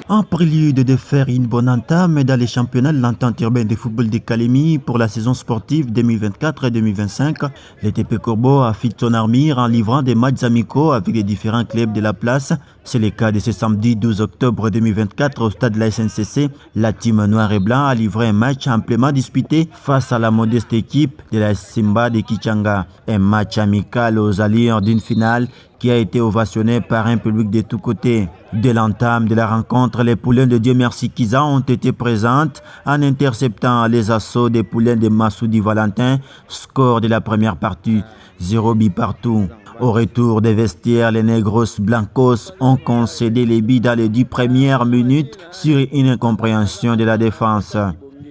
En prélude de faire une bonne entame dans les championnats de l'entente urbaine de football de Calémie pour la saison sportive 2024 et 2025, le TP Corbeau a fait son armure en livrant des matchs amicaux avec les différents clubs de la place. C'est le cas de ce samedi 12 octobre 2024 au stade de la SNCC. La team noir et blanc a livré un match amplement disputé face à la modeste équipe de la Simba de Kichanga. Un match amical aux allures d'une finale qui a été ovationné par un public de tous côtés. Dès l'entame de la rencontre, les poulains de Dieu Merci Kiza ont été présentes en interceptant les assauts des poulains de Massoudi Valentin. Score de la première partie, 0 but partout. Au retour des vestiaires, les Negros Blancos ont concédé les buts dans les 10 premières minutes sur une incompréhension de la défense.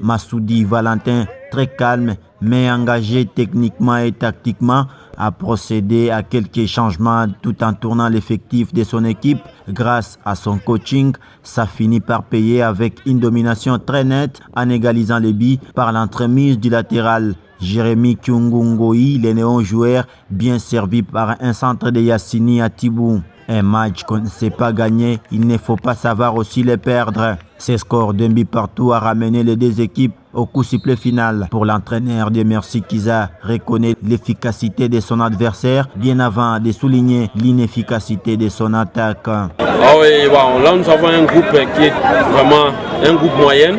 Massoudi Valentin, très calme mais engagé techniquement et tactiquement, a procédé à quelques changements tout en tournant l'effectif de son équipe. Grâce à son coaching, ça finit par payer avec une domination très nette en égalisant les buts par l'entremise du latéral. Jérémy Kyungungoï, le néo-joueur, bien servi par un centre de Yassini à Tibou. Un match qu'on ne sait pas gagner, il ne faut pas savoir aussi les perdre. Ce score d'un but partout a ramené les deux équipes au coup sifflet final. Pour l'entraîneur de Merci Kiza, reconnaît l'efficacité de son adversaire bien avant de souligner l'inefficacité de son attaque. Ah oui, bon, là nous avons un groupe qui est vraiment un groupe moyen.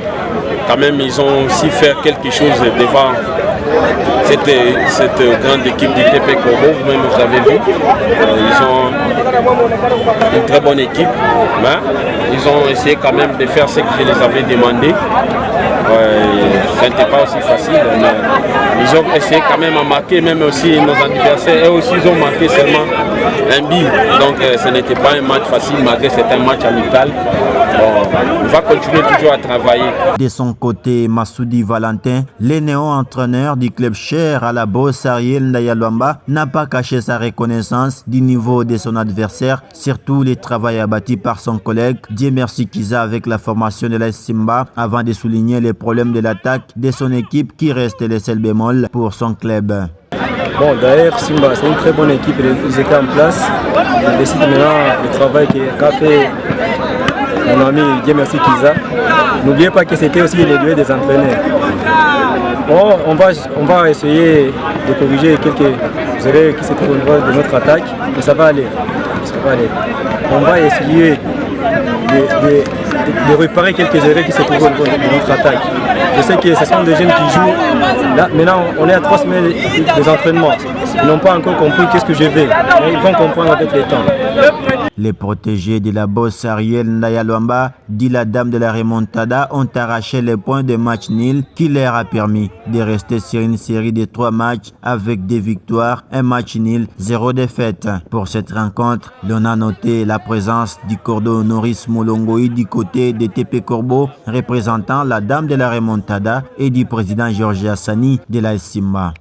Quand même, ils ont aussi fait quelque chose devant cette grande équipe du TP Corbeau. Vous-même, vous avez vu. Ils ont une très bonne équipe. Mais ils ont essayé quand même de faire ce que je les avais demandé. Ça n'était pas aussi facile, mais ils ont essayé quand même à marquer, même aussi nos adversaires. Eux aussi, ils ont marqué seulement un but. Donc, ce n'était pas un match facile, malgré que c'était un match amical. Bon, on va continuer toujours à travailler. De son côté, Massoudi Valentin, le néo-entraîneur du club cher à la bosse Ariel Ndayalwamba, n'a pas caché sa reconnaissance du niveau de son adversaire, surtout le travail abattu par son collègue Dieu Merci Kiza avec la formation de la Simba, avant de souligner les problèmes de l'attaque de son équipe qui reste le seul bémol pour son club. Bon, d'ailleurs, Simba, c'est une très bonne équipe, ils étaient en place. Je décide maintenant le travail qu'a fait mon ami Dieu Merci Kiza. N'oubliez pas que c'était aussi les deux des entraîneurs. Bon, on va essayer de corriger quelques erreurs qui se trouvent au niveau de notre attaque, mais ça va aller. On va essayer de réparer quelques erreurs qui se trouvent au niveau de notre attaque. Je sais que ce sont des jeunes qui jouent. Là, maintenant, on est à 3 semaines des entraînements. Ils n'ont pas encore compris qu'est-ce que je vais. Mais ils vont comprendre avec le temps. Les protégés de la bosse Ariel Ndayalwamba, dit la dame de la remontada, ont arraché les points de match nul qui leur a permis de rester sur une série de 3 matchs avec 2 victoires, 1 match nul, 0 défaite. Pour cette rencontre, l'on a noté la présence du cordon Noris Molongoï du côté de TP Corbeau, représentant la dame de la remontada, et du président Georges Hassani de la Simba.